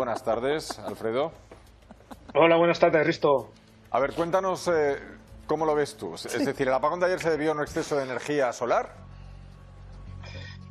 buenas tardes, Alfredo. Hola, buenas tardes, Risto. A ver, cuéntanos cómo lo ves tú. Es decir, ¿el apagón de ayer se debió a un exceso de energía solar?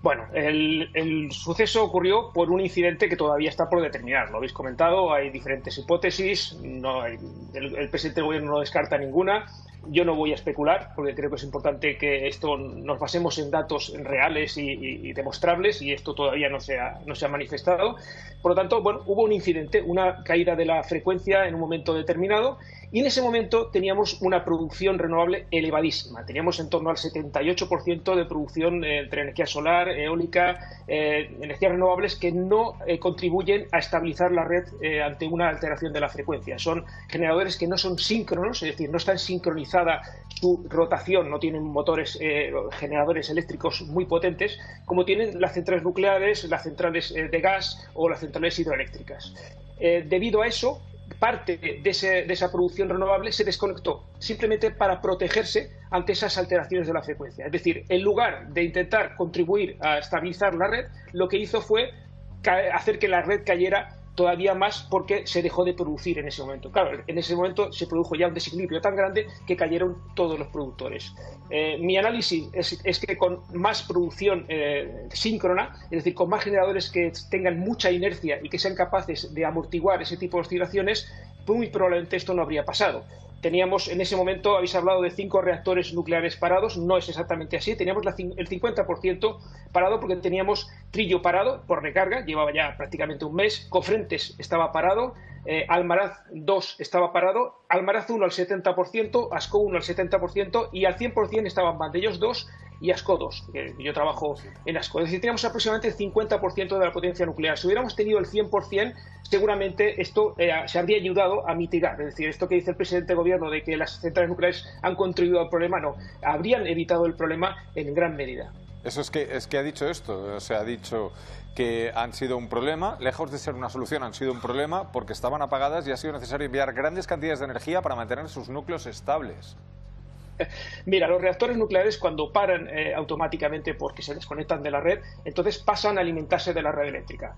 Bueno, el suceso ocurrió por un incidente que todavía está por determinar. Lo habéis comentado, hay diferentes hipótesis, el presidente del gobierno no descarta ninguna. Yo no voy a especular, porque creo que es importante que esto nos basemos en datos reales y demostrables, y esto todavía no se ha manifestado. Por lo tanto, bueno, hubo un incidente, una caída de la frecuencia en un momento determinado, y en ese momento teníamos una producción renovable elevadísima. Teníamos en torno al 78% de producción entre energía solar, eólica, energías renovables que no contribuyen a estabilizar la red ante una alteración de la frecuencia. Son generadores que no son síncronos, es decir, no están sincronizados su rotación, no tienen motores, generadores eléctricos muy potentes, como tienen las centrales nucleares, las centrales de gas o las centrales hidroeléctricas. Debido a eso, parte de esa producción renovable se desconectó, simplemente para protegerse ante esas alteraciones de la frecuencia. Es decir, en lugar de intentar contribuir a estabilizar la red, lo que hizo fue hacer que la red cayera todavía más, porque se dejó de producir en ese momento. Claro, en ese momento se produjo ya un desequilibrio tan grande que cayeron todos los productores. Mi análisis es que con más producción síncrona, es decir, con más generadores que tengan mucha inercia y que sean capaces de amortiguar ese tipo de oscilaciones, muy probablemente esto no habría pasado. Teníamos en ese momento, habéis hablado de 5 reactores nucleares parados, no es exactamente así, teníamos el 50% parado porque teníamos Trillo parado por recarga, llevaba ya prácticamente un mes, Cofrentes estaba parado, Almaraz 2 estaba parado, Almaraz 1 al 70%, Ascó 1 al 70% y al 100% estaban Vandellós 2 y Ascó 2, que yo trabajo en Ascó. Es decir, teníamos aproximadamente el 50% de la potencia nuclear. Si hubiéramos tenido el 100%, seguramente esto se habría ayudado a mitigar. Es decir, esto que dice el presidente del gobierno de que las centrales nucleares han contribuido al problema, no, habrían evitado el problema en gran medida. Eso es que ha dicho esto, o sea, ha dicho que han sido un problema, lejos de ser una solución, han sido un problema porque estaban apagadas y ha sido necesario enviar grandes cantidades de energía para mantener sus núcleos estables. Mira, los reactores nucleares cuando paran automáticamente porque se desconectan de la red, entonces pasan a alimentarse de la red eléctrica.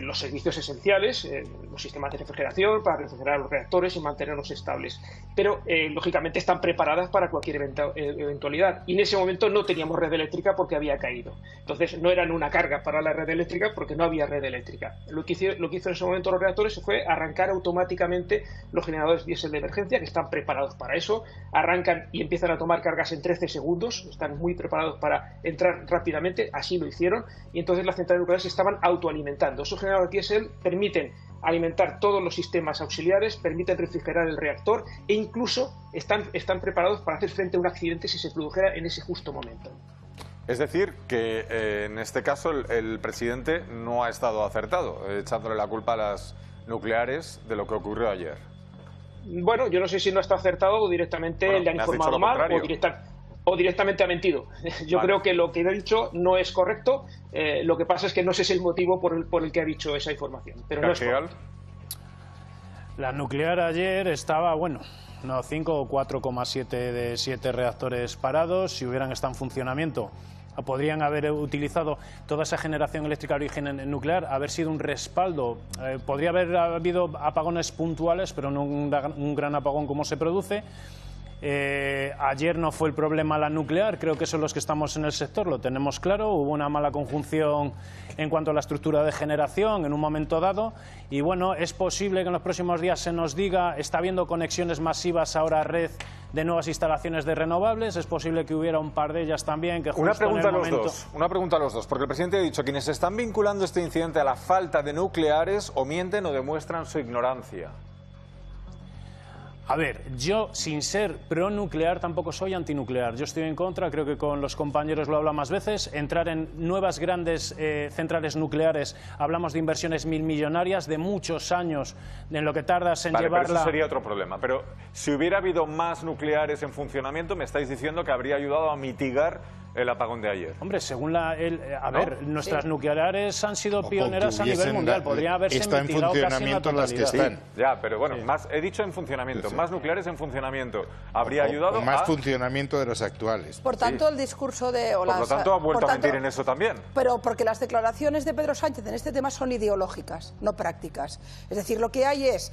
Los servicios esenciales, los sistemas de refrigeración para refrigerar los reactores y mantenerlos estables. Pero, lógicamente, están preparadas para cualquier eventualidad. Y en ese momento no teníamos red eléctrica porque había caído. Entonces, no eran una carga para la red eléctrica porque no había red eléctrica. Lo que hizo en ese momento los reactores fue arrancar automáticamente los generadores diésel de emergencia, que están preparados para eso, arrancan y empiezan a tomar cargas en 13 segundos, están muy preparados para entrar rápidamente, así lo hicieron, y entonces las centrales nucleares se estaban autoalimentando. Esos generadores diésel permiten alimentar todos los sistemas auxiliares, permiten refrigerar el reactor e incluso están preparados para hacer frente a un accidente si se produjera en ese justo momento. Es decir, que en este caso el presidente no ha estado acertado, echándole la culpa a las nucleares de lo que ocurrió ayer. Bueno, yo no sé si no está acertado o directamente le han informado mal o directamente ha mentido. Yo creo que lo que ha dicho no es correcto. Lo que pasa es que no sé si es el motivo por el que ha dicho esa información. Pero no es correcto. La nuclear ayer estaba, bueno, no 5 o 4,7 de 7 reactores parados. Si hubieran estado en funcionamiento, podrían haber utilizado toda esa generación eléctrica de origen nuclear, haber sido un respaldo. Podría haber habido apagones puntuales, pero no un gran apagón como se produce. Ayer no fue el problema la nuclear, creo que son los que estamos en el sector, lo tenemos claro. Hubo una mala conjunción en cuanto a la estructura de generación en un momento dado y bueno, es posible que en los próximos días se nos diga, está habiendo conexiones masivas ahora a red de nuevas instalaciones de renovables, es posible que hubiera un par de ellas también que justo una pregunta en el momento... Una pregunta a los dos, porque el presidente ha dicho quienes están vinculando este incidente a la falta de nucleares o mienten o demuestran su ignorancia. A ver, yo sin ser pro-nuclear tampoco soy antinuclear. Yo estoy en contra, creo que con los compañeros lo habla más veces. Entrar en nuevas grandes centrales nucleares, hablamos de inversiones milmillonarias, de muchos años en lo que tardas en llevarla... Pero eso sería otro problema. Pero si hubiera habido más nucleares en funcionamiento, me estáis diciendo que habría ayudado a mitigar el apagón de ayer? Hombre, según nuestras nucleares han sido pioneras a nivel mundial. Podría haberse mitigado casi en la totalidad. Sí, ya, pero bueno, he dicho en funcionamiento, más nucleares en funcionamiento. ¿Habría ayudado más funcionamiento de los actuales? Por tanto, el discurso de... Por lo tanto, ha vuelto a mentir en eso también. Pero porque las declaraciones de Pedro Sánchez en este tema son ideológicas, no prácticas. Es decir, lo que hay es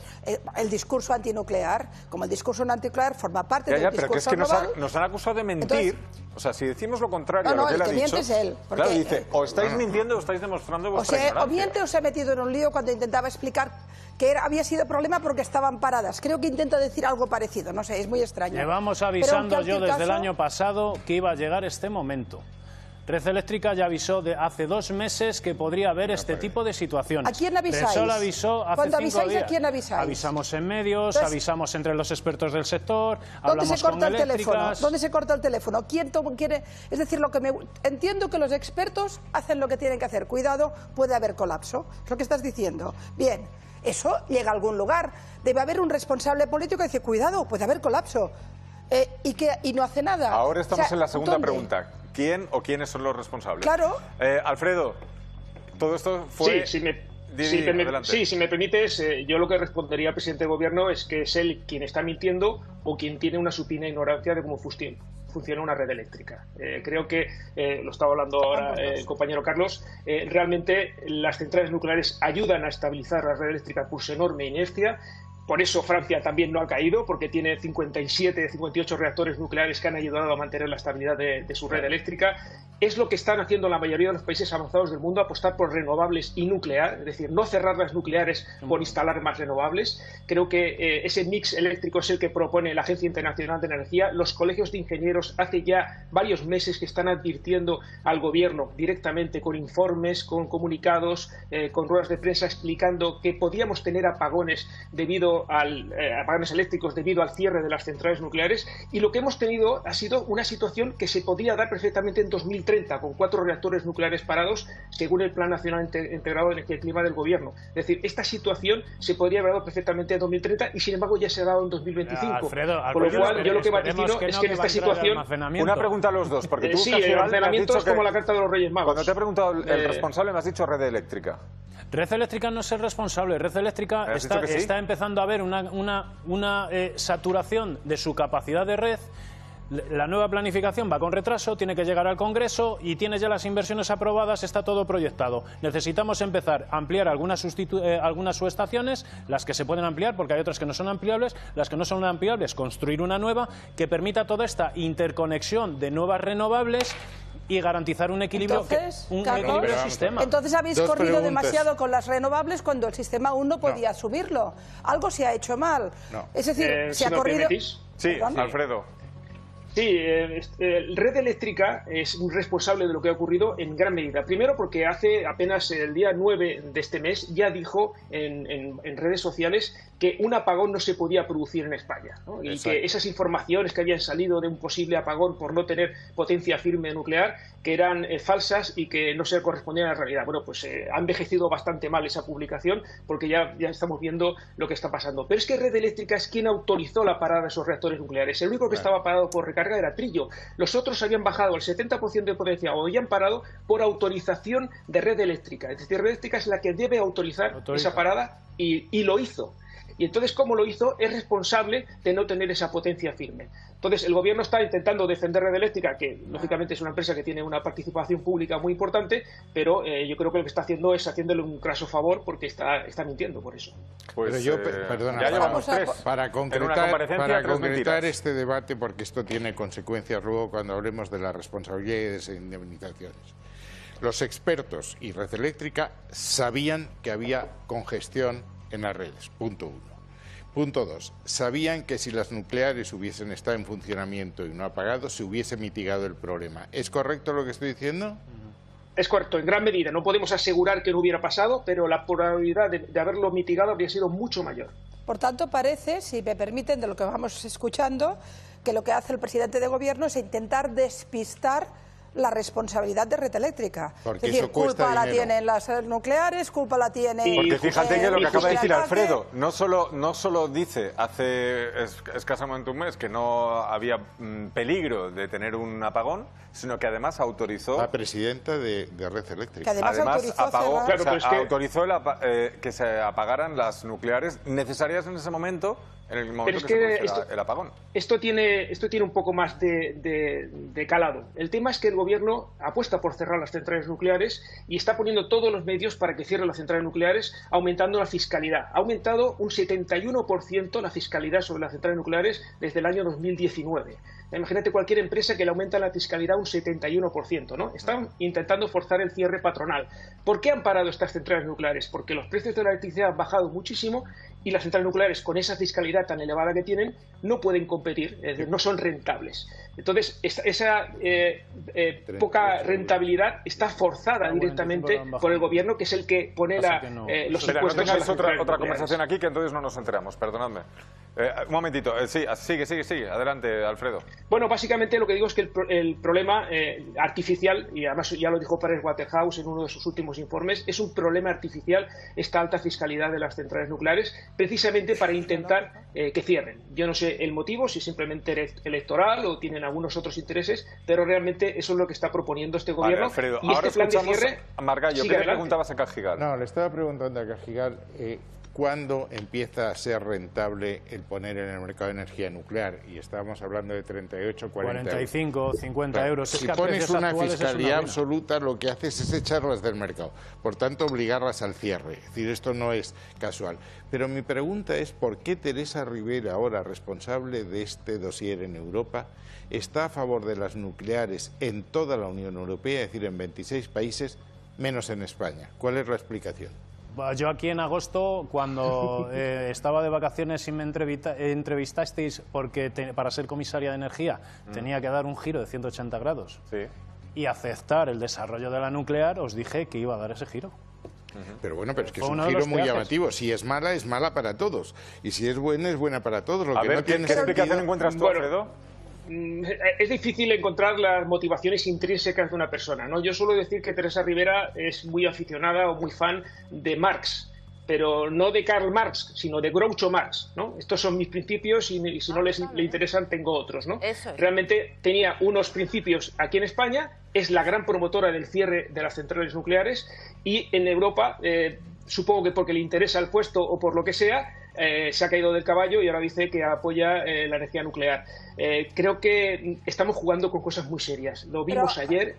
el discurso antinuclear, como el discurso antinuclear forma parte del discurso pero que es que nos han acusado de mentir. Entonces, o sea, si decimos lo contrario a lo que él ha dicho... Es él, porque, claro, dice, o estáis mintiendo o estáis demostrando vuestra ignorancia. O miente o se ha metido en un lío cuando intentaba explicar que había sido problema porque estaban paradas. Creo que intenta decir algo parecido, no sé, es muy extraño. Llevamos avisando yo desde el año pasado que iba a llegar este momento. Red Eléctrica ya avisó hace 2 meses que podría haber este tipo de situaciones. ¿A quién avisáis? Repsol avisó hace 5 días. Cuando avisáis, ¿a quién avisáis? Avisamos en medios, avisamos entre los expertos del sector, ¿dónde se corta el teléfono? ¿Dónde se corta el teléfono? ¿Quién quiere? Es decir, entiendo que los expertos hacen lo que tienen que hacer. Cuidado, puede haber colapso. Es lo que estás diciendo. Bien, eso llega a algún lugar. Debe haber un responsable político que dice, cuidado, puede haber colapso. Y no hace nada. Ahora estamos en la segunda pregunta. ¿Quién o quiénes son los responsables? Claro. Alfredo, todo esto fue... Sí, si me permites, yo lo que respondería al presidente del gobierno es que es él quien está mintiendo o quien tiene una supina ignorancia de cómo funciona una red eléctrica. Creo que, lo estaba hablando ahora el compañero Carlos, realmente las centrales nucleares ayudan a estabilizar la red eléctrica por su enorme inercia. Por eso Francia también no ha caído, porque tiene 57, 58 reactores nucleares que han ayudado a mantener la estabilidad de su red eléctrica. Es lo que están haciendo la mayoría de los países avanzados del mundo, apostar por renovables y nuclear, es decir, no cerrar las nucleares por instalar más renovables. Creo que ese mix eléctrico es el que propone la Agencia Internacional de Energía. Los colegios de ingenieros hace ya varios meses que están advirtiendo al gobierno directamente con informes, con comunicados, con ruedas de prensa explicando que podíamos tener apagones apagones eléctricos debido al cierre de las centrales nucleares, y lo que hemos tenido ha sido una situación que se podría dar perfectamente en 2030 con 4 reactores nucleares parados según el Plan Nacional Integrado de Energía y Clima del Gobierno. Es decir, esta situación se podría haber dado perfectamente en 2030 y sin embargo ya se ha dado en 2025. Alfredo, por lo cual yo lo que vaticino es que en esta situación... Una pregunta a los dos, porque tú sí, el almacenamiento es como la carta de los Reyes Magos. Cuando te he preguntado el responsable me has dicho Red Eléctrica. Red Eléctrica no es el responsable. Red Eléctrica está empezando a haber una saturación de su capacidad de red. La nueva planificación va con retraso, tiene que llegar al Congreso y tiene ya las inversiones aprobadas, está todo proyectado. Necesitamos empezar a ampliar algunas subestaciones, las que se pueden ampliar porque hay otras que no son ampliables, las que no son ampliables, construir una nueva que permita toda esta interconexión de nuevas renovables y garantizar un equilibrio, equilibrio sistema. Entonces habéis corrido demasiado con las renovables cuando el sistema aún no podía subirlo. Algo se ha hecho mal. No. Es decir, se ha corrido... Sí, Alfredo. Sí, Red Eléctrica es responsable de lo que ha ocurrido en gran medida. Primero porque hace apenas el día 9 de este mes ya dijo en redes sociales que un apagón no se podía producir en España, ¿no? Y que esas informaciones que habían salido de un posible apagón por no tener potencia firme nuclear, que eran falsas y que no se correspondían a la realidad. Bueno, pues ha envejecido bastante mal esa publicación porque ya estamos viendo lo que está pasando. Pero es que Red Eléctrica es quien autorizó la parada de esos reactores nucleares. El único que estaba parado por recarga era Trillo. Los otros habían bajado el 70% de potencia o habían parado por autorización de Red Eléctrica. Es decir, Red Eléctrica es la que debe autorizar esa parada y lo hizo. Y entonces, como lo hizo, es responsable de no tener esa potencia firme. Entonces, el gobierno está intentando defender Red Eléctrica, que lógicamente es una empresa que tiene una participación pública muy importante, pero yo creo que lo que está haciendo es haciéndole un craso favor porque está mintiendo por eso. Pues, pero yo, perdona, ya llevamos para concretar este debate, porque esto tiene consecuencias luego cuando hablemos de la responsabilidad y de las indemnizaciones. Los expertos y Red Eléctrica sabían que había congestión en las redes, punto 1. Punto 2. Sabían que si las nucleares hubiesen estado en funcionamiento y no apagados, se hubiese mitigado el problema. ¿Es correcto lo que estoy diciendo? Es correcto, en gran medida. No podemos asegurar que no hubiera pasado, pero la probabilidad de haberlo mitigado habría sido mucho mayor. Por tanto, parece, si me permiten, de lo que vamos escuchando, que lo que hace el presidente de gobierno es intentar despistar la responsabilidad de Red Eléctrica. Porque es decir, eso cuesta culpa la dinero. tienen las nucleares, culpa la tiene... Porque fíjate que lo que acaba de decir ataque. Alfredo, no solo dice hace escasamente un mes que no había peligro de tener un apagón, sino que además autorizó... La presidenta de Red Eléctrica. Que además apagó, Claro, pero es que- autorizó que se apagaran las nucleares necesarias en ese momento, en el momento es que se que produciera el apagón. Esto tiene un poco más de calado. El tema es que el gobierno apuesta por cerrar las centrales nucleares y está poniendo todos los medios para que cierren las centrales nucleares, aumentando la fiscalidad. Ha aumentado un 71% la fiscalidad sobre las centrales nucleares desde el año 2019. Imagínate cualquier empresa que le aumenta la fiscalidad un 71%, ¿no? Están intentando forzar el cierre patronal. ¿Por qué han parado estas centrales nucleares? Porque los precios de la electricidad han bajado muchísimo y las centrales nucleares, con esa fiscalidad tan elevada que tienen, no pueden competir, es decir, no son rentables. Entonces, esa poca rentabilidad está forzada directamente por el gobierno, que es el que pone los Espera, no impuestos a tengáis las otra centrales nucleares. conversación aquí, que entonces no nos enteramos, perdonadme. Un momentito, sí, sigue, adelante, Alfredo. Bueno, básicamente lo que digo es que el problema artificial, y además ya lo dijo Pricewaterhouse en uno de sus últimos informes, es un problema artificial esta alta fiscalidad de las centrales nucleares, precisamente para intentar que cierren. Yo no sé el motivo, si simplemente electoral o tienen algunos otros intereses, pero realmente eso es lo que está proponiendo este gobierno. Vale, Alfredo, y ahora este plan de escuchamos cierre a Margallo. ¿Qué le preguntabas a Cajigal? No, le estaba preguntando a Cajigal cuándo empieza a ser rentable el poner en el mercado de energía nuclear. Y estábamos hablando de 38, 40 45, 50 euros. Si Es que a pones precios una actuales es una fiscalidad ruina. absoluta, lo que haces es echarlas del mercado. Por tanto, obligarlas al cierre. Es decir, esto no es casual. Pero mi pregunta es, ¿por qué Teresa Rivera, ahora responsable de este dossier en Europa, está a favor de las nucleares en toda la Unión Europea, es decir, en 26 países, menos en España? ¿Cuál es la explicación? Yo aquí en agosto, cuando estaba de vacaciones y me entrevistasteis porque para ser comisaria de energía tenía que dar un giro de 180 grados Sí. y aceptar el desarrollo de la nuclear, os dije que iba a dar ese giro. Pero bueno, pero es que es Fue un uno de giro los muy peajes. llamativo. Si es mala para todos. Y si es buena para todos. Lo A que ver, no ¿qué tiene explicación sentido... encuentras tú, Bueno, Alfredo? Es difícil encontrar las motivaciones intrínsecas de una persona, ¿no? Yo suelo decir que Teresa Rivera es muy aficionada o muy fan de Marx, pero no de Karl Marx, sino de Groucho Marx, ¿no? Estos son mis principios y si no le interesan tengo otros, ¿no? Eso es. Realmente tenía unos principios aquí en España, es la gran promotora del cierre de las centrales nucleares y en Europa, supongo que porque le interesa el puesto o por lo que sea, se ha caído del caballo y ahora dice que apoya la energía nuclear. Creo que estamos jugando con cosas muy serias. Lo vimos ayer,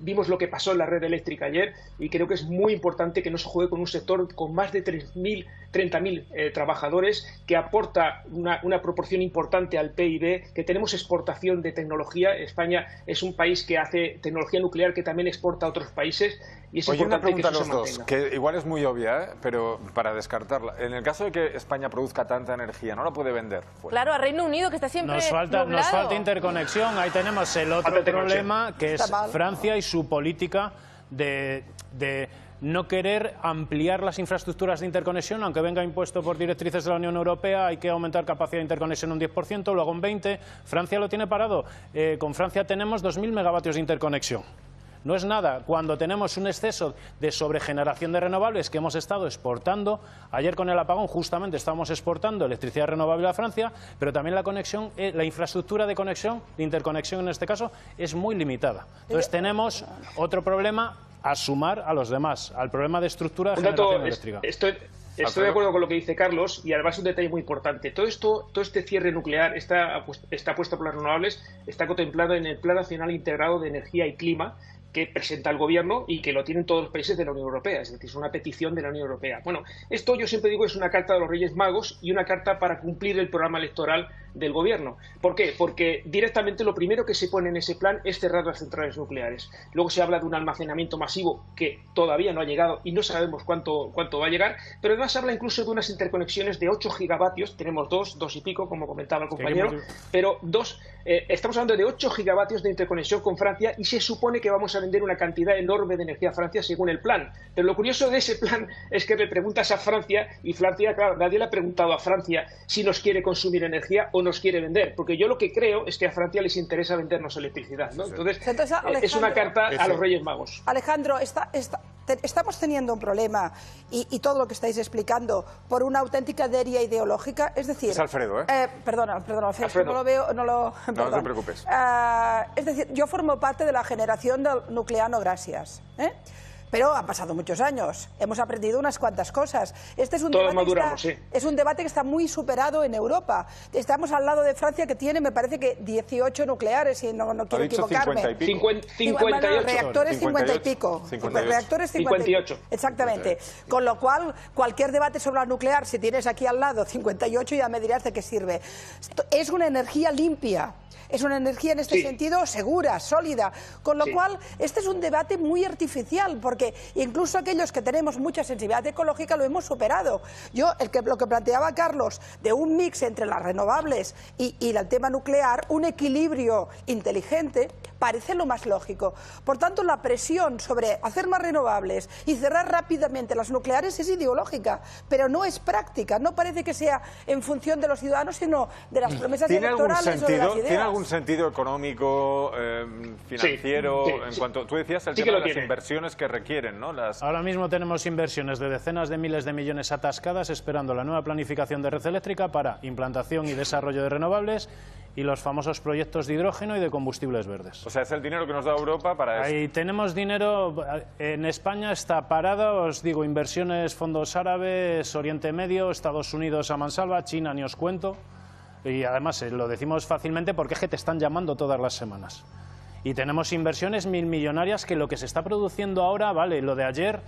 vimos lo que pasó en la red eléctrica ayer y creo que es muy importante que no se juegue con un sector con más de 30.000 trabajadores, que aporta una proporción importante al PIB, que tenemos exportación de tecnología. España es un país que hace tecnología nuclear que también exporta a otros países y es Oye, una importante que pregunta a eso los se dos, mantenga. que igual es muy obvia, pero para descartarla. En el caso de que España produzca tanta energía, ¿no la puede vender fuera? Claro, a Reino Unido, que está siempre Nos falta interconexión. Ahí tenemos el otro Falta interconexión. problema, que es Está mal. Francia y su política de no querer ampliar las infraestructuras de interconexión, aunque venga impuesto por directrices de la Unión Europea. Hay que aumentar capacidad de interconexión un 10%, luego un 20%. Francia lo tiene parado. Con Francia tenemos 2.000 megavatios de interconexión. No es nada cuando tenemos un exceso de sobregeneración de renovables que hemos estado exportando. Ayer con el apagón justamente estábamos exportando electricidad renovable a Francia, pero también la conexión, la infraestructura de conexión, de interconexión en este caso, es muy limitada. Entonces tenemos otro problema a sumar a los demás, al problema de estructura de Un dato, generación eléctrica. Estoy de acuerdo con lo que dice Carlos y además un detalle muy importante. Todo este cierre nuclear, esta apuesta por las renovables, está contemplado en el Plan Nacional Integrado de Energía y Clima que presenta el gobierno y que lo tienen todos los países de la Unión Europea, es decir, es una petición de la Unión Europea. Bueno, esto yo siempre digo es una carta de los Reyes Magos y una carta para cumplir el programa electoral del gobierno. ¿Por qué? Porque directamente lo primero que se pone en ese plan es cerrar las centrales nucleares. Luego se habla de un almacenamiento masivo que todavía no ha llegado y no sabemos cuánto va a llegar, pero además se habla incluso de unas interconexiones de 8 gigavatios, tenemos dos y pico, como comentaba el compañero, pero estamos hablando de 8 gigavatios de interconexión con Francia y se supone que vamos a vender una cantidad enorme de energía a Francia según el plan. Pero lo curioso de ese plan es que le preguntas a Francia, y Francia, claro, nadie le ha preguntado a Francia si nos quiere consumir energía o nos quiere vender, porque yo lo que creo es que a Francia les interesa vendernos electricidad, ¿no? Entonces es una carta a los Reyes Magos. Alejandro, estamos teniendo un problema, y todo lo que estáis explicando, por una auténtica deriva ideológica, es decir... Es Alfredo, Perdona, Alfredo. No lo veo, no te preocupes. Es decir, yo formo parte de la generación del nuclear, no gracias, pero han pasado muchos años, hemos aprendido unas cuantas cosas. Este es un es un debate que está muy superado en Europa. Estamos al lado de Francia, que tiene, me parece que 18 nucleares, y no quiero equivocarme. 58. Reactores 50 y pico. 58. Reactores 58. Exactamente. Con lo cual, cualquier debate sobre la nuclear, si tienes aquí al lado 58, ya me dirás de qué sirve. Es una energía limpia. Es una energía en este sentido segura, sólida, con lo cual este es un debate muy artificial, porque incluso aquellos que tenemos mucha sensibilidad ecológica lo hemos superado. Lo que planteaba Carlos, de un mix entre las renovables y el tema nuclear, un equilibrio inteligente, parece lo más lógico. Por tanto, la presión sobre hacer más renovables y cerrar rápidamente las nucleares es ideológica, pero no es práctica, no parece que sea en función de los ciudadanos, sino de las promesas electorales o de las ideas. ¿Tiene algún sentido económico, financiero, en cuanto tú decías el tema de las inversiones que requieren, ¿no? Ahora mismo tenemos inversiones de decenas de miles de millones atascadas esperando la nueva planificación de red eléctrica para implantación y desarrollo de renovables y los famosos proyectos de hidrógeno y de combustibles verdes. O sea, es el dinero que nos da Europa para eso. Ahí tenemos dinero. En España está parada, os digo, inversiones, fondos árabes, Oriente Medio, Estados Unidos a mansalva, China ni os cuento. Y además lo decimos fácilmente porque es que te están llamando todas las semanas. Y tenemos inversiones millonarias que lo que se está produciendo ahora, vale, lo de ayer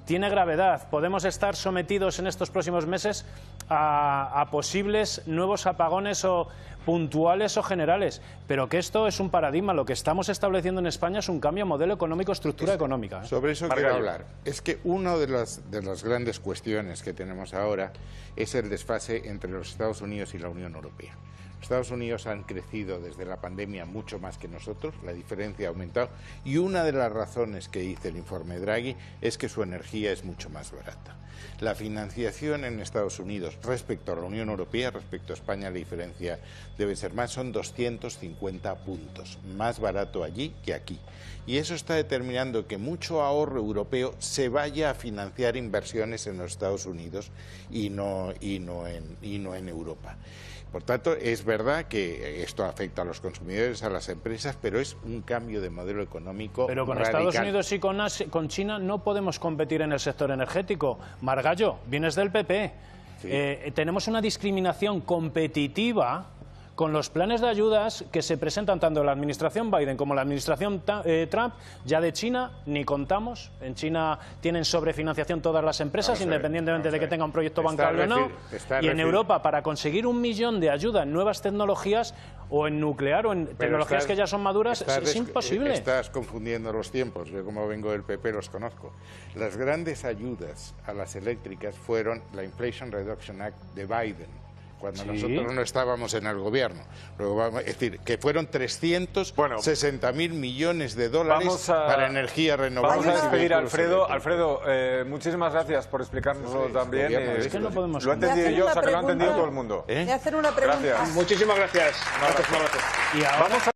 tiene gravedad. Podemos estar sometidos en estos próximos meses a posibles nuevos apagones o puntuales o generales, pero que esto es un paradigma. Lo que estamos estableciendo en España es un cambio de modelo económico, estructura económica. Sobre eso quiero hablar. Es que una de las grandes cuestiones que tenemos ahora es el desfase entre los Estados Unidos y la Unión Europea. Estados Unidos han crecido desde la pandemia mucho más que nosotros, la diferencia ha aumentado, y una de las razones que dice el informe Draghi es que su energía es mucho más barata. La financiación en Estados Unidos respecto a la Unión Europea, respecto a España, la diferencia debe ser más, son 250 puntos, más barato allí que aquí. Y eso está determinando que mucho ahorro europeo se vaya a financiar inversiones en los Estados Unidos y no en Europa. Por tanto, es verdad que esto afecta a los consumidores, a las empresas, pero es un cambio de modelo económico Pero con radical. Estados Unidos y con China no podemos competir en el sector energético. Margallo, vienes del PP. Sí. Tenemos una discriminación competitiva con los planes de ayudas que se presentan tanto en la administración Biden como en la administración Trump. Ya de China ni contamos. En China tienen sobrefinanciación todas las empresas, independientemente de que tenga un proyecto bancable o no. Y en Europa, para conseguir 1 millón de ayuda en nuevas tecnologías o en nuclear o en tecnologías que ya son maduras, es imposible. Estás confundiendo los tiempos. Yo, como vengo del PP, los conozco. Las grandes ayudas a las eléctricas fueron la Inflation Reduction Act de Biden, cuando nosotros no estábamos en el gobierno. Es decir, que fueron 360.000 millones de dólares para energía renovable. Vamos a despedir a Alfredo. Alfredo, muchísimas gracias por explicárnoslo también. Es que no podemos. Lo he entendido yo, o sea que lo ha entendido todo el mundo. Voy a hacer una pregunta. Gracias. Muchísimas gracias. Y ahora...